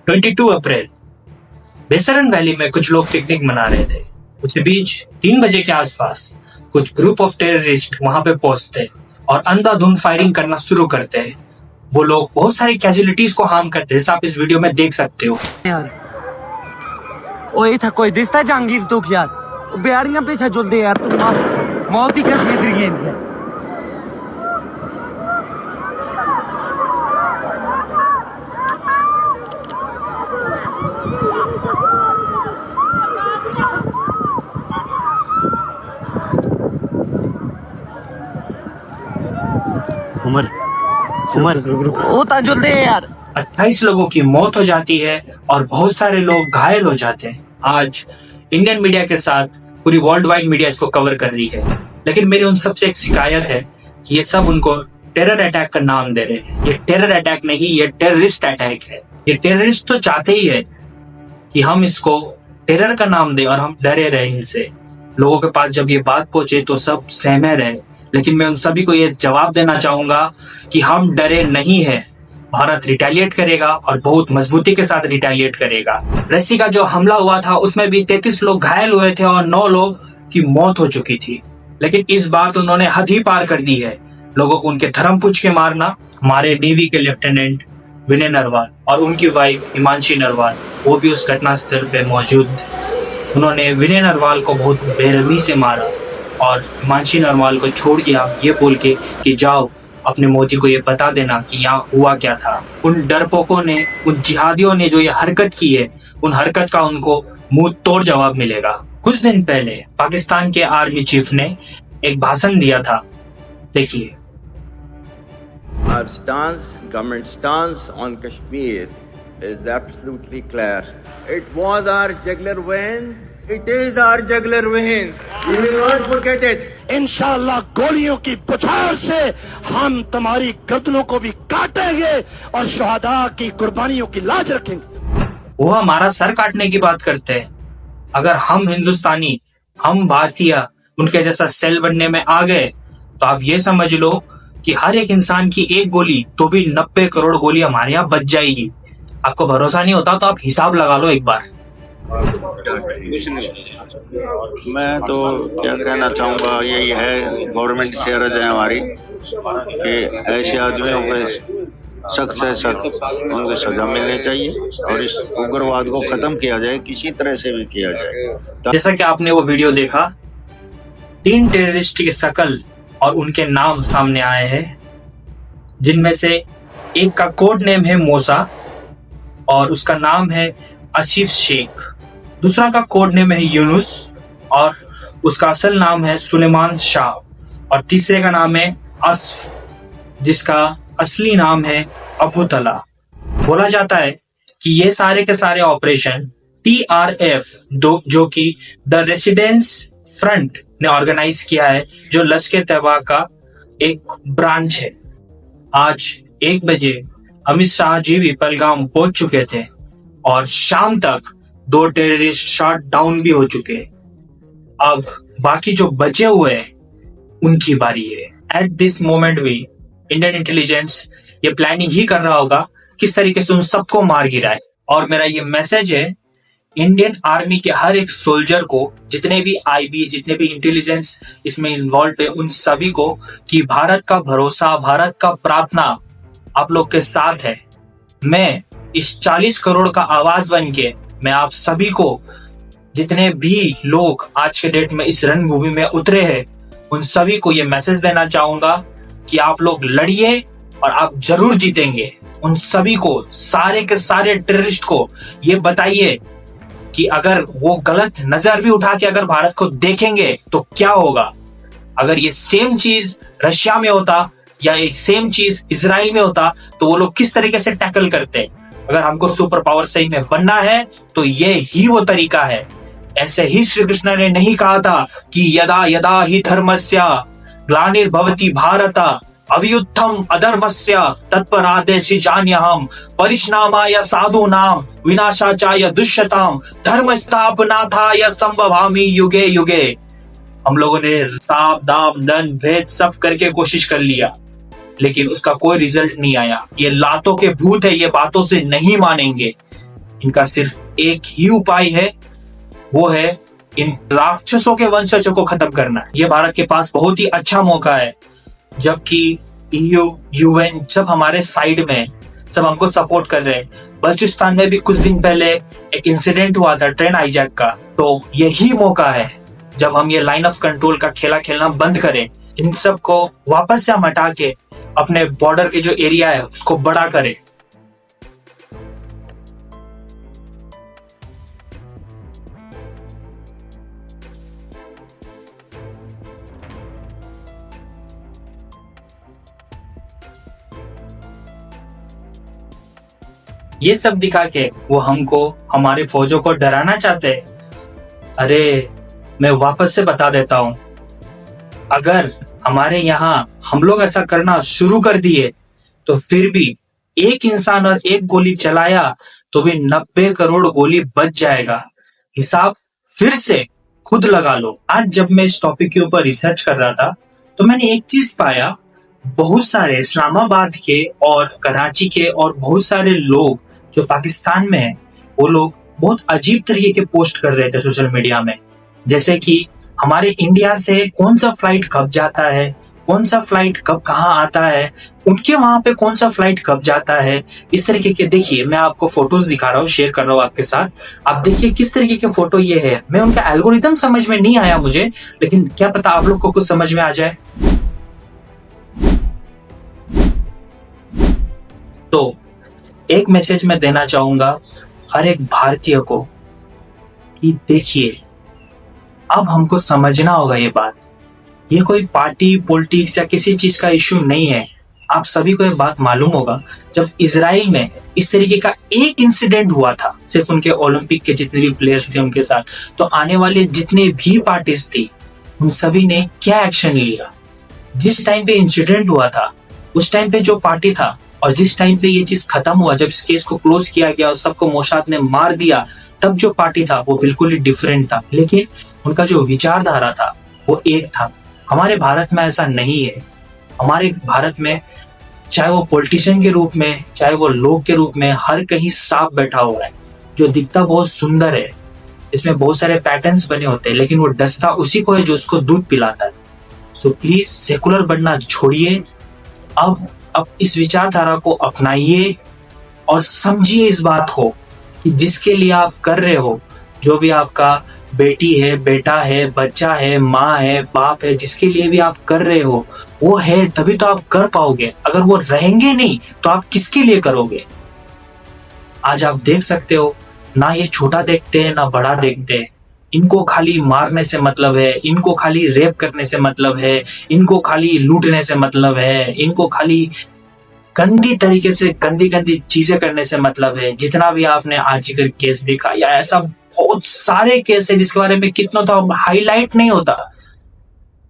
22 अप्रैल बेसरन valley में कुछ लोग पिकनिक मना रहे थे। उसी बीच 3 बजे के आसपास कुछ ग्रुप ऑफ टेररिस्ट वहां पे पहुंचते और अंधाधुंध फायरिंग करना शुरू करते हैं। वो लोग बहुत सारी कैजुअलिटीज को हार्म करते हैं, जैसा आप इस वीडियो में देख सकते हो। यार ओए था कोई दिसता जहांगीर तो यार बेड़ियां पीछे जुलदे यार तू मौत ही कसम दी है। उमर वो ताजुल दे यार। 28 लोगों की मौत हो जाती है और बहुत सारे लोग घायल हो जाते हैं। आज इंडियन मीडिया के साथ पूरी वर्ल्ड वाइड मीडिया इसको कवर कर रही है, लेकिन मेरी उन सबसे एक शिकायत है कि ये सब उनको टेरर अटैक का नाम दे रहे हैं। ये टेरर अटैक नहीं, ये टेररिस्ट अटैक है। ये टेररिस्ट तो चाहते ही है कि हम इसको टेरर का नाम दें और हम डरे रहे इनसे। लोगों के पास जब ये बात पहुंचे तो सब सहमे रहे, लेकिन मैं उन सभी को ये जवाब देना चाहूंगा कि हम डरे नहीं है। भारत रिटेलिएट करेगा और बहुत मजबूती के साथ रिटेलिएट करेगा। रस्सी का जो हमला हुआ था उसमें भी 33 लोग घायल हुए थे और 9 लोग की मौत हो चुकी थी, लेकिन इस बार तो उन्होंने हद ही पार कर दी है। लोगों को उनके धर्म पूछ के मारना। हमारे नेवी के लेफ्टिनेंट विनय नरवाल और उनकी वाइफ हिमांशी नरवाल वो भी उस घटना स्थल पे मौजूद। उन्होंने विनय नरवाल को बहुत बेरहमी से मारा और हिमांशी नरवाल को छोड़ दिया ये बोल के कि जाओ अपने मोदी को ये बता देना कि यहाँ हुआ क्या था। उन डरपोकों ने, उन जिहादियों ने जो ये हरकत की है, उन हरकत का उनको मुंह तोड़ जवाब मिलेगा। कुछ दिन पहले पाकिस्तान के आर्मी चीफ ने एक भाषण दिया था, देखिए। Our stance, government stance on Kashmir is absolutely clear. It was our jugular vein. It is our jugular vein. We will not forget it. इंशाअल्लाह गोलियों की बौछार से हम तुम्हारी गर्दनों को भी काटेंगे और शहादा की कुर्बानियों की लाज रखेंगे। वो हमारा सर काटने की बात करते हैं। अगर हम हिंदुस्तानी, हम भारतीय उनके जैसा सेल बनने में आ गए तो आप ये समझ लो कि हर एक इंसान की एक गोली तो भी 90 करोड़ गोली हमारे यहाँ बच जाएगी। आपको भरोसा नहीं होता तो आप हिसाब लगा लो एक बार। मैं तो क्या कहना चाहूँगा, यही है गवर्नमेंट से अर्ज है हमारी कि ऐसे आदमियों को सख्त से सख्त उनको सजा मिलनी चाहिए और इस उग्रवाद को खत्म किया जाए, किसी तरह से भी किया जाए। जैसा कि आपने वो वीडियो देखा, 3 टेररिस्ट की शक्ल और उनके नाम सामने आए हैं, जिनमें से एक का कोड नेम है मूसा और उसका नाम है आसिफ शेख। दूसरा का कोड नेम है यूनुस और उसका असल नाम है सुलेमान शाह। और तीसरे का नाम है असफ, जिसका असली नाम है अबू तला। बोला जाता है कि ये सारे के सारे ऑपरेशन TRF जो कि द रेसिडेंस फ्रंट ने ऑर्गेनाइज किया है, जो लश्कर तैयबा का एक ब्रांच है। आज 1 बजे अमित शाह जी भी पहलगाम पहुंच चुके थे और शाम तक 2 टेररिस्ट शॉट डाउन भी हो चुके। अब बाकी जो बचे हुए हैं उनकी बारी है। एट दिस मोमेंट भी इंडियन इंटेलिजेंस ये प्लानिंग ही कर रहा होगा किस तरीके से उन सबको मार गिराए। और मेरा ये मैसेज है इंडियन आर्मी के हर एक सोल्जर को, जितने भी IB, जितने भी इंटेलिजेंस इसमें इन्वॉल्व है, उन सभी को कि भारत का भरोसा, भारत का प्रार्थना आप लोग के साथ है। मैं इस 40 करोड़ का आवाज बन के मैं आप सभी को, जितने भी लोग आज के डेट में इस रणभूमि में उतरे हैं, उन सभी को ये मैसेज देना चाहूंगा कि आप लोग लड़िए और आप जरूर जीतेंगे। उन सभी को, सारे के सारे टेररिस्ट को ये बताइए कि अगर वो गलत नजर भी उठा के अगर भारत को देखेंगे तो क्या होगा। अगर ये सेम चीज रशिया में होता या एक सेम चीज इजराइल में होता तो वो लोग किस तरीके से टैकल करते। अगर हमको सुपर पावर सही में बनना है तो ये ही वो तरीका है। ऐसे ही श्री कृष्ण ने नहीं कहा था कि यदा यदा ही धर्मस्य ग्लानिर्भवति भारत अवियुत्थम अधर्मस्य तत्परादेशि जान्यहम् परिश्नामाय साधूनां विनाशाचाय दुष्यताम् धर्म स्थापनार्थाय संभवामि युगे युगे। हम लोगों ने साप दाम दंड भेद सब करके कोशिश कर लिया, लेकिन उसका कोई रिजल्ट नहीं आया। ये लातों के भूत है, ये बातों से नहीं मानेंगे। इनका सिर्फ एक ही उपाय है, वो है इन राक्षसों के वंशजों को खत्म करना। ये भारत के पास बहुत ही अच्छा मौका है, जबकि EU, UN सब हमारे साइड में, सब हमको सपोर्ट कर रहे हैं। बलूचिस्तान में भी कुछ दिन पहले एक इंसिडेंट हुआ था ट्रेन हाईजैक का, तो यही मौका है जब हम ये लाइन ऑफ कंट्रोल का खेला खेलना बंद करें, इन सब को वापस से हम हटा के अपने बॉर्डर के जो एरिया है उसको बड़ा करें। ये सब दिखा के वो हमको, हमारे फौजों को डराना चाहते हैं। अरे मैं वापस से बता देता हूं, अगर हमारे यहाँ हम लोग ऐसा करना शुरू कर दिए तो फिर भी एक इंसान और एक गोली चलाया तो भी 90 करोड़ गोली बच जाएगा। हिसाब फिर से खुद लगा लो। आज जब मैं इस टॉपिक के ऊपर रिसर्च कर रहा था तो मैंने एक चीज पाया, बहुत सारे इस्लामाबाद के और कराची के और बहुत सारे लोग जो पाकिस्तान में है, वो लोग बहुत अजीब तरीके के पोस्ट कर रहे थे सोशल मीडिया में, जैसे कि हमारे इंडिया से कौन सा फ्लाइट कब जाता है, कौन सा फ्लाइट कब कहाँ आता है, उनके वहां पे कौन सा फ्लाइट कब जाता है, इस तरीके के। देखिए मैं आपको फोटोज दिखा रहा हूँ, शेयर कर रहा हूँ आपके साथ, आप देखिए किस तरीके के फोटो ये है। मैं उनका एल्गोरिदम समझ में नहीं आया मुझे, लेकिन क्या पता आप लोग को कुछ समझ में आ जाए। तो एक मैसेज मैं देना चाहूंगा हर एक भारतीय को कि देखिए, अब हमको समझना होगा ये बात, ये कोई पार्टी पॉलिटिक्स या किसी चीज का इश्यू नहीं है। आप सभी को ये बात मालूम होगा, जब इजराइल में इस तरीके का एक इंसिडेंट हुआ था, सिर्फ उनके ओलंपिक के जितने भी प्लेयर्स थे उनके साथ, तो आने वाले जितने भी पार्टीज थी उन सभी ने क्या एक्शन लिया। जिस टाइम पे इंसिडेंट हुआ था उस टाइम पे जो पार्टी था, और जिस टाइम पे ये चीज खत्म हुआ, जब इस केस को क्लोज किया गया और सबको मोशाद ने मार दिया, तब जो पार्टी था वो बिल्कुल ही डिफरेंट था, लेकिन उनका जो विचारधारा था वो एक था। हमारे भारत में ऐसा नहीं है। हमारे भारत में चाहे वो पॉलिटिशियन के रूप में, चाहे वो लोग के रूप में, हर कहीं सांप बैठा हुआ है जो दिखता बहुत सुंदर है, इसमें बहुत सारे पैटर्न्स बने होते हैं, लेकिन वो डसता उसी को है जो उसको दूध पिलाता है। सो प्लीज सेकुलर बनना छोड़िए, अब इस विचारधारा को अपनाइए और समझिए इस बात को कि जिसके लिए आप कर रहे हो, जो भी आपका बेटी है, बेटा है, बच्चा है, माँ है, बाप है, जिसके लिए भी आप कर रहे हो वो है, तभी तो आप कर पाओगे। अगर वो रहेंगे नहीं तो आप किसके लिए करोगे। आज आप देख सकते हो, ना ये छोटा देखते हैं ना बड़ा देखते हैं, इनको खाली मारने से मतलब है, इनको खाली रेप करने से मतलब है, इनको खाली लूटने से मतलब है, इनको खाली गंदी तरीके से गंदी चीजें करने से मतलब है। जितना भी आपने आर्टिकल केस देखा या ऐसा बहुत सारे केस है जिसके बारे में कितना तो हाईलाइट नहीं होता।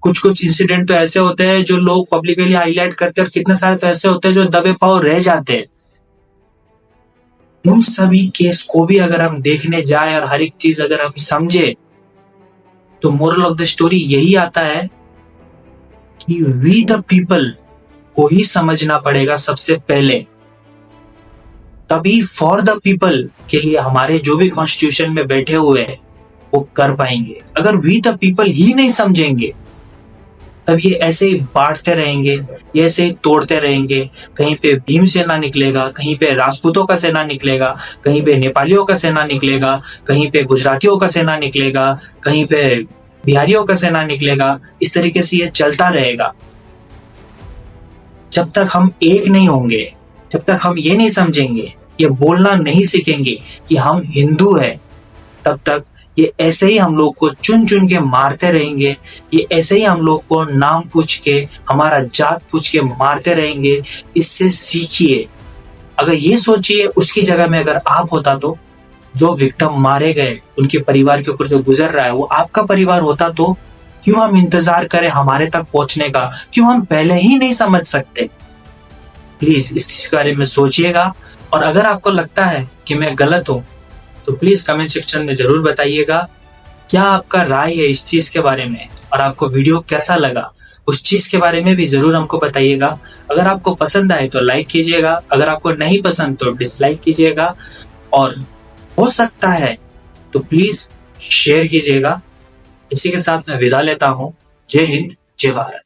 कुछ इंसिडेंट तो ऐसे होते हैं जो लोग पब्लिकली हाईलाइट करते हैं, और कितने सारे तो ऐसे होते हैं जो दबे पांव रह जाते हैं। उन सभी केस को भी अगर हम देखने जाए और हर एक चीज अगर हम समझे, तो मोरल ऑफ द स्टोरी यही आता है कि वी द पीपल को ही समझना पड़ेगा सबसे पहले, तभी फॉर द पीपल के लिए हमारे जो भी कॉन्स्टिट्यूशन में बैठे हुए हैं वो कर पाएंगे। अगर वी द पीपल ही नहीं समझेंगे तब ये ऐसे ही बांटते रहेंगे, ये ऐसे ही तोड़ते रहेंगे। कहीं पे भीम सेना निकलेगा, कहीं पे राजपूतों का सेना निकलेगा, कहीं पे नेपालियों का सेना निकलेगा, कहीं पे गुजरातियों का सेना निकलेगा, कहीं पे बिहारियों का सेना निकलेगा। इस तरीके से ये चलता रहेगा। जब तक हम एक नहीं होंगे, जब तक हम ये नहीं समझेंगे, ये बोलना नहीं सीखेंगे कि हम हिंदू हैं, तब तक ये ऐसे ही हम लोग को चुन चुन के मारते रहेंगे। ये ऐसे ही हम लोग को नाम पूछ के, हमारा जात पूछ के मारते रहेंगे। इससे सीखिए। अगर ये सोचिए उसकी जगह में अगर आप होता तो जो विक्टिम मारे गए, उनके परिवार के ऊपर जो गुजर रहा है वो आपका परिवार होता तो क्यों हम इंतजार करें हमारे तक पहुंचने का? क्यों हम पहले ही नहीं समझ सकते? प्लीज इस चीज के बारे में सोचिएगा। और अगर आपको लगता है कि मैं गलत हूं तो प्लीज कमेंट सेक्शन में जरूर बताइएगा क्या आपका राय है इस चीज के बारे में, और आपको वीडियो कैसा लगा उस चीज के बारे में भी जरूर हमको बताइएगा। अगर आपको पसंद आए तो लाइक कीजिएगा, अगर आपको नहीं पसंद तो डिसलाइक कीजिएगा। और हो सकता है तो प्लीज शेयर कीजिएगा। इसी के साथ मैं विदा लेता हूं। जय हिंद, जय भारत।